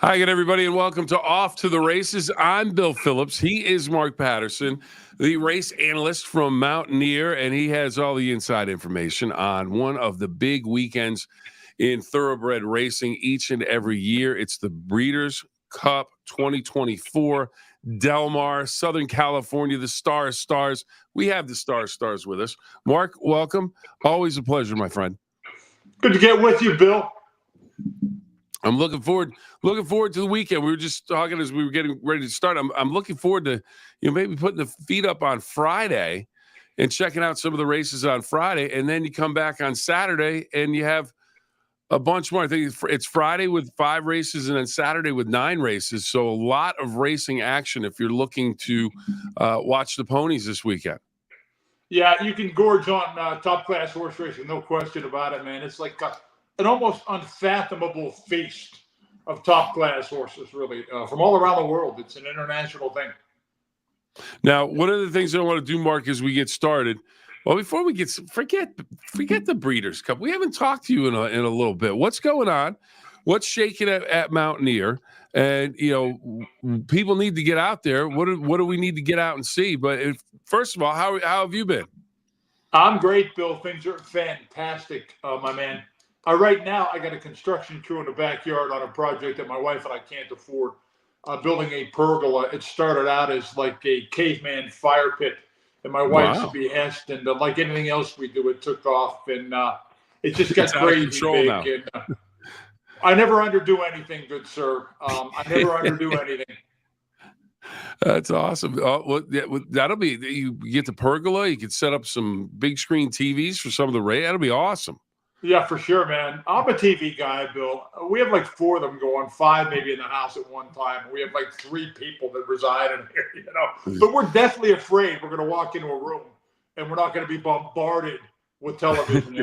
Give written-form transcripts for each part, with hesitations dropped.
Hi again, everybody, and welcome to Off to the Races. I'm Bill Phillips. He is Mark Patterson, the race analyst from Mountaineer, and he has all the inside information on one of the big weekends in thoroughbred racing each and every year. It's the Breeders' Cup 2024, Del Mar, Southern California, the Stars. We have the Stars with us. Mark, welcome. Always a pleasure, my friend. Good to get with you, Bill. I'm looking forward to the weekend. We were just talking as we were getting ready to start. I'm looking forward to maybe putting the feet up on Friday and checking out some of the races on Friday, and then you come back on Saturday and you have a bunch more. I think it's Friday with 5 races and then Saturday with 9 races. So a lot of racing action if you're looking to watch the ponies this weekend. Yeah, you can gorge on top class horse racing, no question about it, man. It's like an almost unfathomable feast of top-class horses, really, from all around the world. It's an international thing. Now, one of the things I want to do, Mark, as we get started, well, before we get forget the Breeders' Cup. We haven't talked to you in a little bit. What's going on? What's shaking at Mountaineer? And people need to get out there. What do we need to get out and see? But first of all, how have you been? I'm great, Bill. Things are fantastic, my man. Right now, I got a construction crew in the backyard on a project that my wife and I can't afford, building a pergola. It started out as like a caveman fire pit, and my wife's behest, and like anything else we do, it took off, and it just got crazy big. Now. And, I never underdo anything, good sir. I never underdo anything. That's awesome. That'll be, you get the pergola, you can set up some big screen TVs for some of the race. That'll be awesome. Yeah, for sure, man. I'm a TV guy, Bill. We have like 4 of them going, 5 maybe in the house at one time. We have like 3 people that reside in here, But we're definitely afraid we're going to walk into a room and we're not going to be bombarded with television,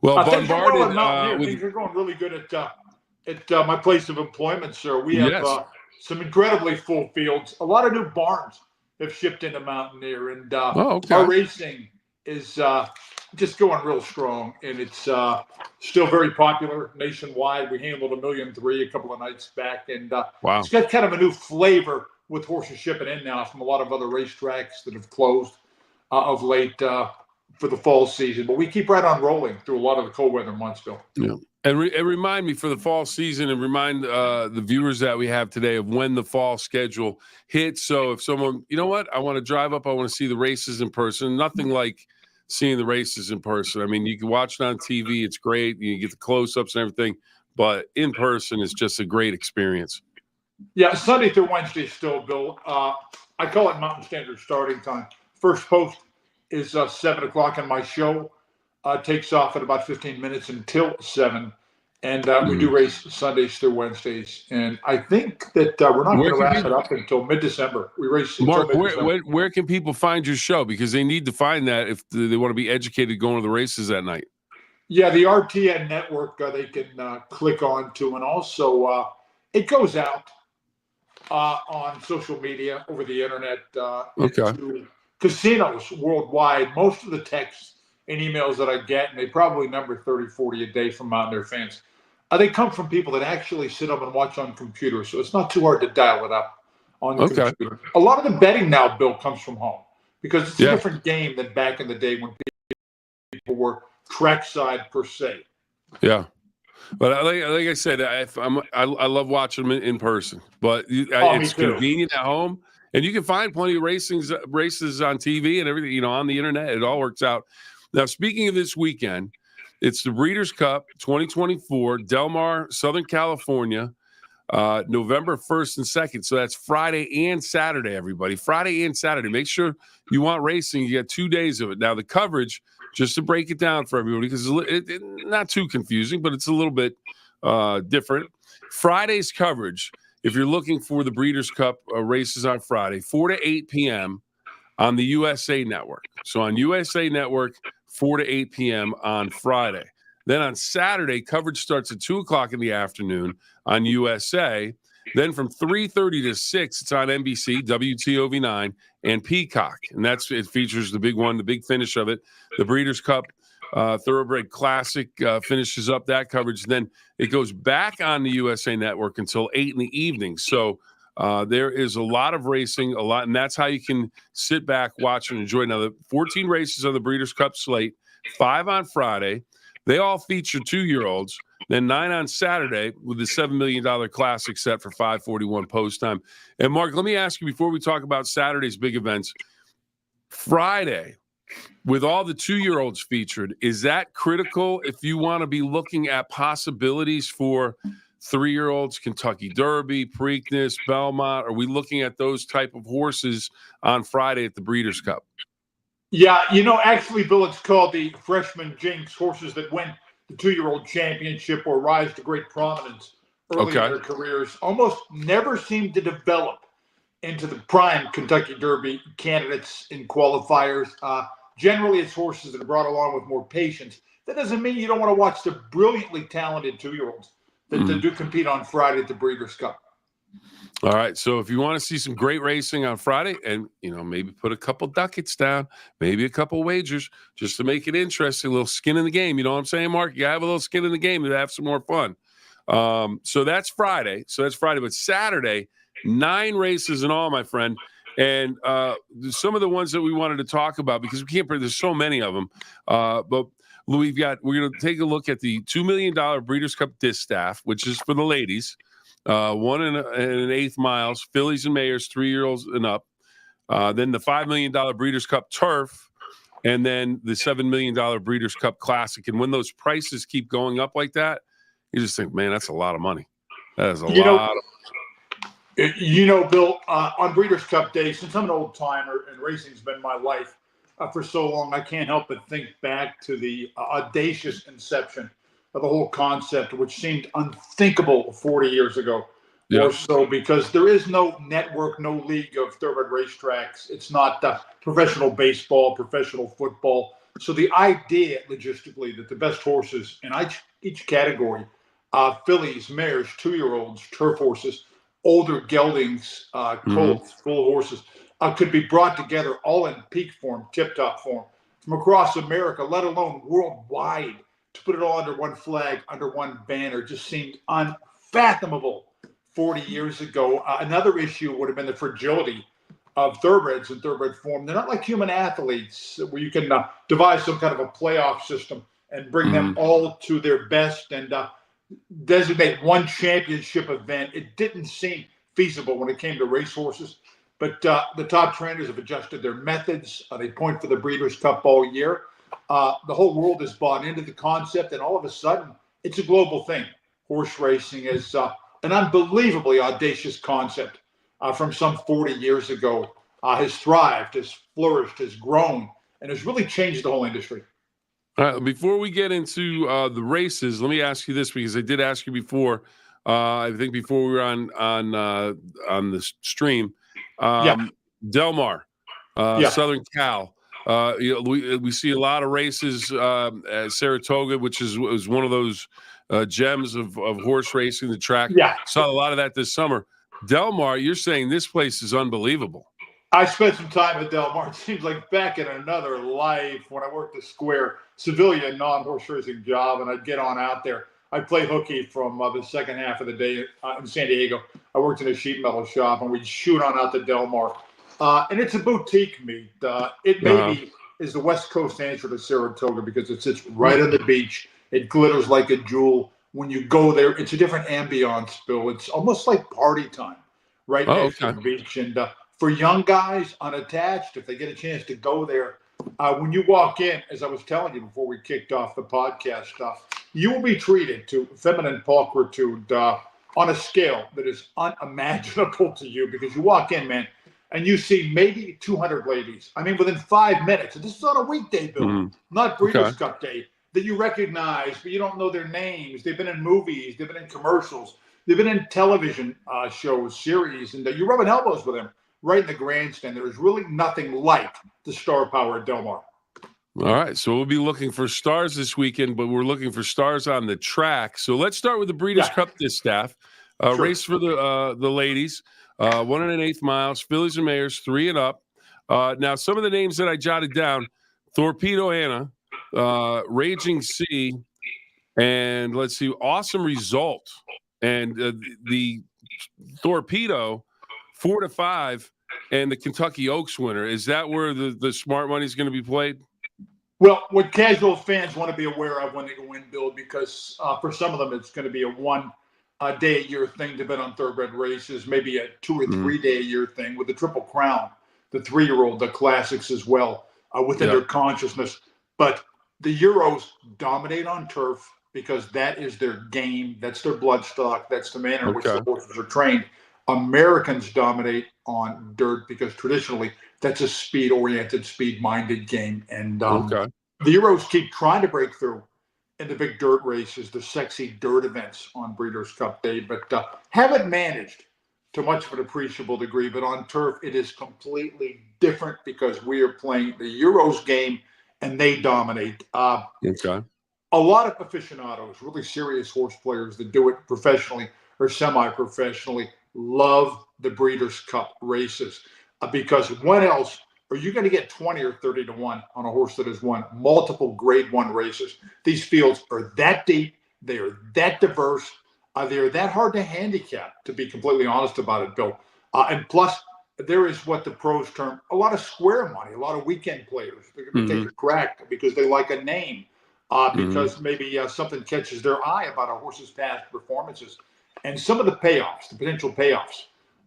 Well, bombarded. Things are going really good at my place of employment, sir. We have some incredibly full fields. A lot of new barns have shipped into Mountaineer, and our racing is just going real strong, and it's still very popular nationwide. We handled 1.3 million a couple of nights back, and it's got kind of a new flavor with horses shipping in now from a lot of other racetracks that have closed of late for the fall season. But we keep right on rolling through a lot of the cold weather months, Bill. Yeah. And remind me for the fall season, and remind the viewers that we have today of when the fall schedule hits. So if someone, I want to drive up, I want to see the races in person. Nothing like seeing the races in person. I mean, you can watch it on TV. It's great. You get the close-ups and everything. But in person is just a great experience. Yeah, Sunday through Wednesday still, Bill. I call it Mountain Standard starting time. First post is 7 o'clock, and my show takes off at about 15 minutes until 7. And we do race Sundays through Wednesdays. And I think that we're not going to wrap it up until mid-December. We race Mark, where can people find your show? Because they need to find that if they want to be educated going to the races that night. Yeah, the RTN network they can click on to. And also it goes out on social media over the internet to casinos worldwide. Most of the texts and emails that I get, and they probably number 30, 40 a day from Mountaineer fans, they come from people that actually sit up and watch on computers. So it's not too hard to dial it up on the computer. A lot of the betting now, Bill, comes from home because it's a different game than back in the day when people were trackside per se. Yeah. But like I said, I love watching them in person, but it's convenient at home. And you can find plenty of races on TV and everything, on the internet. It all works out. Now, speaking of this weekend, it's the Breeders' Cup 2024, Del Mar, Southern California, November 1st and 2nd. So that's Friday and Saturday, everybody. Friday and Saturday. Make sure you want racing. You got 2 days of it. Now, the coverage, just to break it down for everybody, because it's not too confusing, but it's a little bit different. Friday's coverage, if you're looking for the Breeders' Cup races on Friday, 4 to 8 p.m. on the USA Network. So on USA Network, 4 to 8 p.m. on Friday. Then on Saturday, coverage starts at 2 o'clock in the afternoon on USA. Then from 3:30 to 6, it's on NBC, WTOV9, and Peacock. And it features the big one, the big finish of it, the Breeders' Cup Thoroughbred Classic finishes up that coverage. And then it goes back on the USA Network until 8 in the evening. So there is a lot of racing, and that's how you can sit back, watch, and enjoy. Now, the 14 races on the Breeders' Cup slate, 5 on Friday. They all feature 2-year-olds. Then 9 on Saturday with the $7 million Classic set for 5:41 post time. And Mark, let me ask you before we talk about Saturday's big events. Friday, with all the 2-year-olds featured, is that critical if you want to be looking at possibilities for 3-year-olds, Kentucky Derby, Preakness, Belmont? Are we looking at those type of horses on Friday at the Breeders' Cup? Yeah, actually, Bill, it's called the freshman jinx, horses that win the 2-year-old championship or rise to great prominence early in their careers. Almost never seem to develop into the prime Kentucky Derby candidates in qualifiers. Generally, it's horses that are brought along with more patience. That doesn't mean you don't want to watch the brilliantly talented 2-year-olds that do compete on Friday at the Breeders' Cup. All right, so if you want to see some great racing on Friday and, maybe put a couple ducats down, maybe a couple wagers just to make it interesting, a little skin in the game. You know what I'm saying, Mark? You have a little skin in the game to have some more fun. So that's Friday. But Saturday, 9 races in all, my friend. And some of the ones that we wanted to talk about, because we can't, there's so many of them. But we're going to take a look at the $2 million Breeders' Cup Distaff, which is for the ladies. 1 1/8 miles, fillies and mares, 3-year-olds and up. Then the $5 million Breeders' Cup Turf, and then the $7 million Breeders' Cup Classic. And when those prices keep going up like that, you just think, man, that's a lot of money. That is a lot of Bill, on Breeders' Cup Day, since I'm an old timer and racing's been my life for so long, I can't help but think back to the audacious inception of the whole concept, which seemed unthinkable 40 years ago or so, because there is no network, no league of thoroughbred racetracks. It's not professional baseball, professional football. So the idea, logistically, that the best horses in each category, fillies, mares, 2-year-olds, turf horses, older geldings, colts, full horses, could be brought together all in peak form, tip-top form, from across America, let alone worldwide, to put it all under one flag, under one banner, just seemed unfathomable 40 years ago. Another issue would have been the fragility of thoroughbreds in thoroughbred form. They're not like human athletes where you can devise some kind of a playoff system and bring them all to their best and designate one championship event. It didn't seem feasible when it came to racehorses. But the top trainers have adjusted their methods. They point for the Breeders' Cup all year. The whole world has bought into the concept, and all of a sudden, it's a global thing. Horse racing is an unbelievably audacious concept from some 40 years ago. Has thrived, has flourished, has grown, and has really changed the whole industry. All right, before we get into the races, let me ask you this, because I did ask you before. I think before we were on the stream. Del Mar, Southern Cal. We see a lot of races at Saratoga, which was one of those gems of horse racing. The track, saw a lot of that this summer. Del Mar, you're saying this place is unbelievable. I spent some time at Del Mar. It seems like back in another life when I worked the Square civilian non-horse racing job, and I'd get on out there. I'd play hooky from the second half of the day in San Diego. I worked in a sheet metal shop, and we'd shoot on out to Del Mar. And it's a boutique meet. It maybe is the West Coast answer to Saratoga because it sits right on the beach. It glitters like a jewel. When you go there, it's a different ambiance, Bill. It's almost like party time right next to the beach. And for young guys, unattached, if they get a chance to go there, when you walk in, as I was telling you before we kicked off the podcast, you will be treated to feminine pulchritude on a scale that is unimaginable to you, because you walk in, man, and you see maybe 200 ladies. I mean, within 5 minutes, and this is on a weekday, Bill, not Breeders' Cup Day, that you recognize, but you don't know their names. They've been in movies, they've been in commercials, they've been in television shows, series, and you're rubbing elbows with them right in the grandstand. There is really nothing like the star power at Del Mar. All right, so we'll be looking for stars this weekend, but we're looking for stars on the track. So let's start with the Breeders' Cup Distaff. Race for the ladies, 1 1/8 miles, fillies and mares, 3 and up. Now, some of the names that I jotted down: Torpedo Anna, Raging Sea, and let's see, Awesome Result, and the Torpedo 4-5, and the Kentucky Oaks winner. Is that where the smart money is going to be played? Well, what casual fans want to be aware of when they go in, Bill, because for some of them it's going to be a one-day-a-year thing to bet on thoroughbred races, maybe a 2 or 3 day a year thing with the Triple Crown, the 3-year-old, the classics as well within their consciousness. But the Euros dominate on turf because that is their game. That's their bloodstock. That's the manner in which the horses are trained. Americans dominate on dirt because traditionally that's a speed-oriented, speed-minded game. And the Euros keep trying to break through in the big dirt races, the sexy dirt events on Breeders' Cup Day, but haven't managed to much of an appreciable degree. But on turf, it is completely different because we are playing the Euros game and they dominate. A lot of aficionados, really serious horse players that do it professionally or semi-professionally, love the Breeders' Cup races because when else are you going to get 20 or 30 to 1 on a horse that has won multiple Grade 1 races? These fields are that deep. They are that diverse. They are that hard to handicap, to be completely honest about it, Bill. And plus, there is what the pros term a lot of square money, a lot of weekend players. They're going to take a crack because they like a name, because maybe something catches their eye about a horse's past performances. And some of the payoffs, the potential payoffs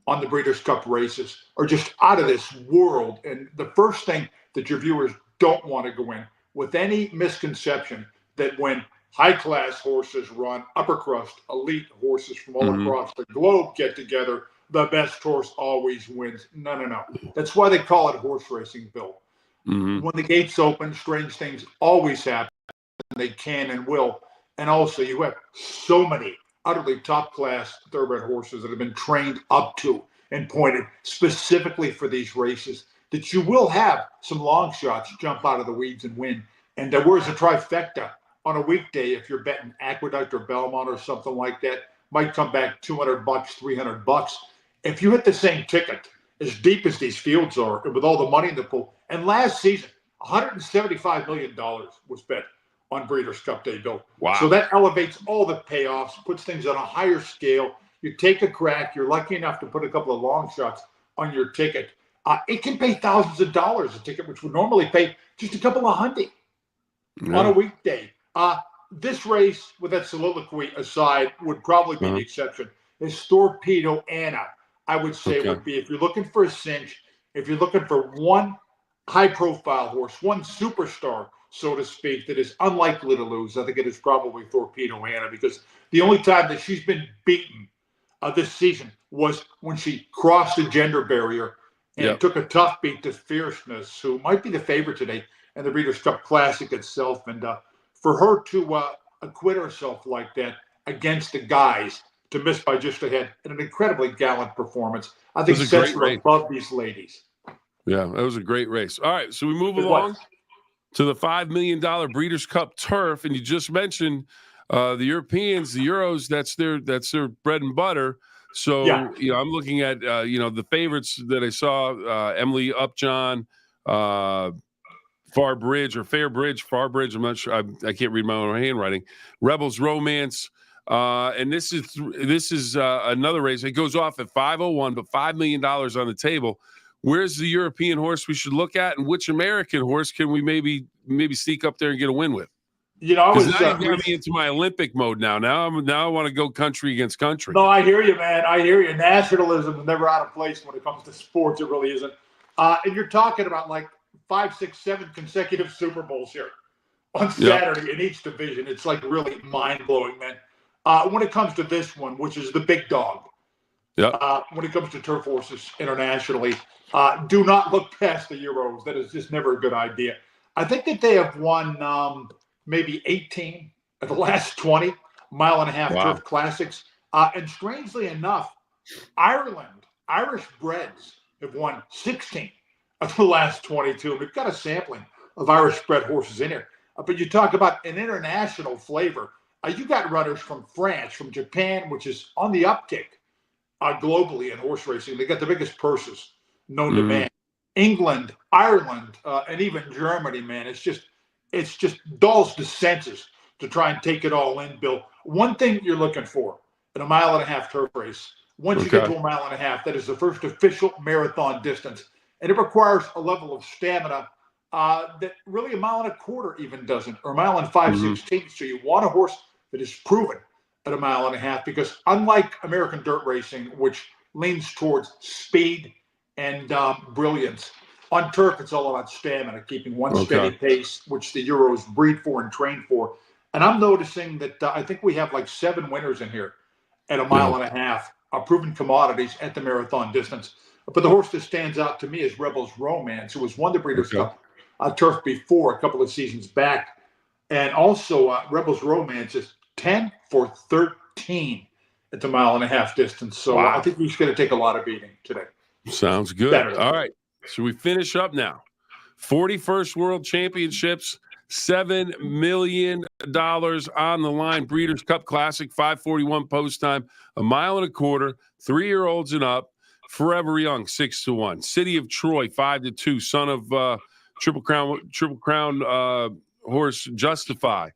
on the Breeders' Cup races are just out of this world. And the first thing that your viewers don't want to go in with any misconception that when high-class horses run, upper crust, elite horses from all across the globe get together, the best horse always wins. No. That's why they call it horse racing, Bill. When the gates open, strange things always happen. They can and will. And also, you have so many utterly top-class thoroughbred horses that have been trained up to and pointed specifically for these races that you will have some long shots jump out of the weeds and win. And whereas a trifecta on a weekday, if you're betting Aqueduct or Belmont or something like that, might come back $200, $300. If you hit the same ticket, as deep as these fields are, and with all the money in the pool, and last season, $175 million was bet on Breeders' Cup Day, Bill. Wow. So that elevates all the payoffs, puts things on a higher scale. You take a crack, you're lucky enough to put a couple of long shots on your ticket. It can pay thousands of dollars a ticket, which would normally pay just a couple of $100 on a weekday. This race, with that soliloquy aside, would probably be the exception. Is Torpedo Anna, I would say, would be, if you're looking for a cinch, if you're looking for one high-profile horse, one superstar, so to speak, that is unlikely to lose, I think it is probably Torpedo Anna, because the only time that she's been beaten this season was when she crossed the gender barrier and took a tough beat to Fierceness, who might be the favorite today in the Breeders' Cup Classic itself. And for her to acquit herself like that against the guys, to miss by just a head, in an incredibly gallant performance, I think sets her above these ladies. Yeah, that was a great race. All right, so we move along to the $5 million Breeders' Cup Turf, and you just mentioned the Europeans, the Euros. That's their bread and butter. So I'm looking at the favorites that I saw: Emily Upjohn, Farbridge. I'm not sure. I can't read my own handwriting. Rebels Romance. And this is another race. It goes off at 501, but $5 million on the table. Where's the European horse we should look at, and which American horse can we maybe sneak up there and get a win with? I was now you got me into my Olympic mode now. Now I want to go country against country. No, I hear you, man. I hear you. Nationalism is never out of place when it comes to sports. It really isn't. And you're talking about like 5, 6, 7 consecutive Super Bowls here on Saturday in each division. It's like really mind-blowing, man. When it comes to this one, which is the big dog, when it comes to turf horses internationally, do not look past the Euros. That is just never a good idea. I think that they have won maybe 18 of the last 20 mile-and-a-half turf classics. And strangely enough, Irish breds have won 16 of the last 22. We've got a sampling of Irish bred horses in here. But you talk about an international flavor. You got runners from France, from Japan, which is on the uptick globally in horse racing. They got the biggest purses known to man. England, Ireland, and even Germany, man. It's just it's just dulls the senses to try and take it all in, Bill. One thing you're looking for in a 1.5-mile turf race, once you get to a 1.5 miles, that is the first official marathon distance. And it requires a level of stamina that really 1.25 miles even doesn't, or 1.5 5/16. So you want a horse that is proven at 1.5 miles, because unlike American dirt racing, which leans towards speed and brilliance, on turf it's all about stamina, keeping one steady pace, which the Euros breed for and train for. And I'm noticing that I think we have like 7 winners in here at 1.5 miles, proven commodities at the marathon distance. But the horse that stands out to me is Rebels Romance, who has won the Breeders' Cup turf before a couple of seasons back. And also Rebels Romance is 10 for 13 at the 1.5 mile distance. So I think he's going to take a lot of beating today. Sounds good. Saturday. All right. So we finish up now. 41st World Championships, $7 million on the line. Breeders' Cup Classic, 5:41 post time, 1.25 miles, 3-year-olds and up. Forever Young, 6-1. City of Troy, 5-2. Son of Triple Crown horse Justify.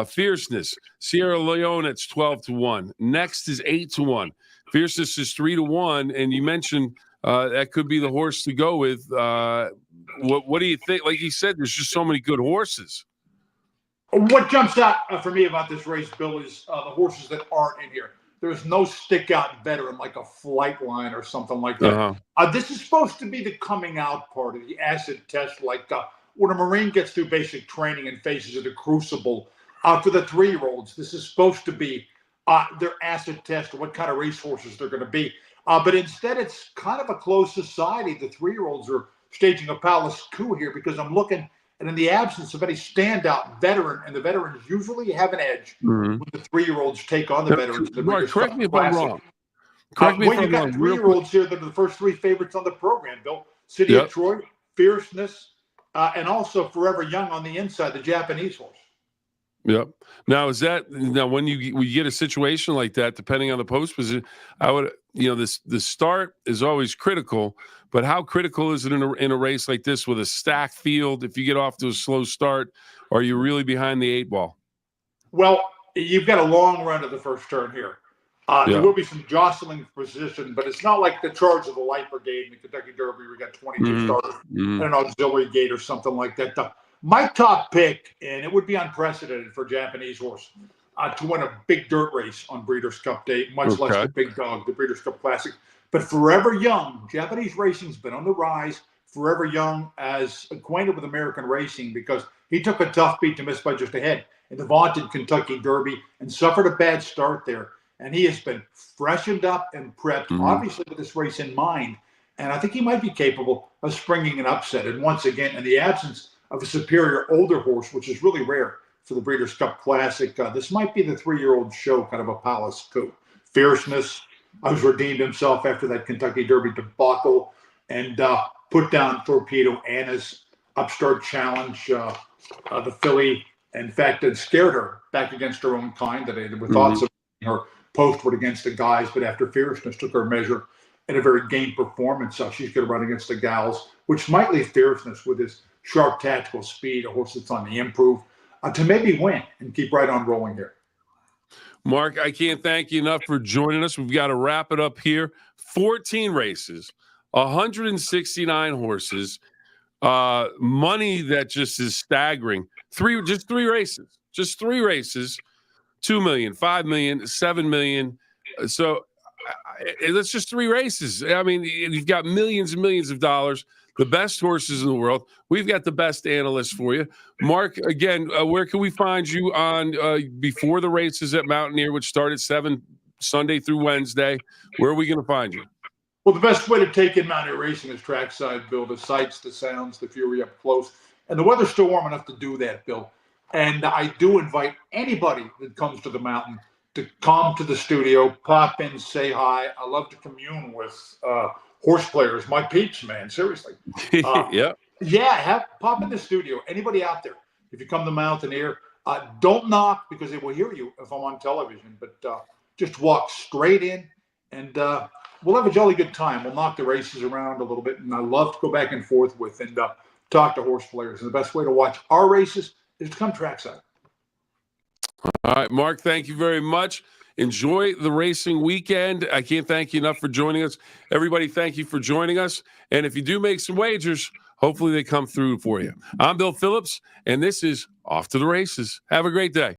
Fierceness, Sierra Leone, it's 12-1. Next is 8-1. Fierceness is 3-1. And you mentioned that could be the horse to go with. What do you think? Like you said, there's just so many good horses. What jumps out for me about this race, Bill, is the horses that aren't in here. There's no stick-out veteran like a Flightline or something like that. This is supposed to be the coming out part of the acid test, like when a Marine gets through basic training and faces the crucible. For the 3-year-olds, this is supposed to be their acid test, what kind of racehorses they're going to be. But instead, it's kind of a closed society. The 3-year-olds are staging a palace coup here, because I'm looking, and in the absence of any standout veteran, and the veterans usually have an edge when the 3-year-olds take on the veterans. Mark, correct me if I'm wrong. Correct me if I'm wrong. You got 3-year-olds here that are the first 3 favorites on the program, Bill. City of Troy, Fierceness, and also Forever Young on the inside, the Japanese horse. Yep. Now when you get a situation like that, depending on the post position, I would, the start is always critical, but how critical is it in a race like this with a stacked field? If you get off to a slow start, are you really behind the 8 ball? Well, you've got a long run to the first turn here. There will be some jostling position, but it's not like the charge of the Light Brigade in the Kentucky Derby. We got 22 starters and an auxiliary gate or something like that. My top pick, and it would be unprecedented for a Japanese horse to win a big dirt race on Breeders' Cup Day, much less the big dog, the Breeders' Cup Classic. But Forever Young, Japanese racing's been on the rise. Forever Young, as acquainted with American racing, because he took a tough beat to miss by just a head in the vaunted Kentucky Derby and suffered a bad start there. And he has been freshened up and prepped, obviously with this race in mind. And I think he might be capable of springing an upset. And once again, in the absence of a superior older horse, which is really rare for the Breeders' Cup Classic, this might be the 3-year-old show, kind of a palace coup. Fierceness has redeemed himself after that Kentucky Derby debacle and put down Torpedo Anna's upstart challenge. The filly, in fact, had scared her back against her own kind today. There were thoughts of her postward against the guys, but after Fierceness took her measure in a very game performance, she's going to run against the gals, which might leave Fierceness with his sharp tactical speed, a horse that's on the improve, to maybe win and keep right on rolling here. Mark, I can't thank you enough for joining us. We've got to wrap it up here. 14 races, 169 horses, money that just is staggering. Just three races, 2 million, 5 million, 7 million. So that's just 3 races. I mean, you've got millions and millions of dollars, the best horses in the world. We've got the best analysts for you. Mark, again, where can we find you on before the races at Mountaineer, which start at 7 Sunday through Wednesday? Where are we going to find you? Well, the best way to take in Mountaineer racing is trackside, Bill. The sights, the sounds, the fury up close. And the weather's still warm enough to do that, Bill. And I do invite anybody that comes to the mountain to come to the studio, pop in, say hi. I love to commune with horse players, my peeps, man. Seriously. Pop in the studio. Anybody out there, if you come to Mountaineer, don't knock, because they will hear you if I'm on television. But just walk straight in, and we'll have a jolly good time. We'll knock the races around a little bit, and I love to go back and forth with and talk to horse players. And the best way to watch our races is to come trackside. All right, Mark, thank you very much. Enjoy the racing weekend. I can't thank you enough for joining us. Everybody, thank you for joining us. And if you do make some wagers, hopefully they come through for you. I'm Bill Phillips, and this is Off to the Races. Have a great day.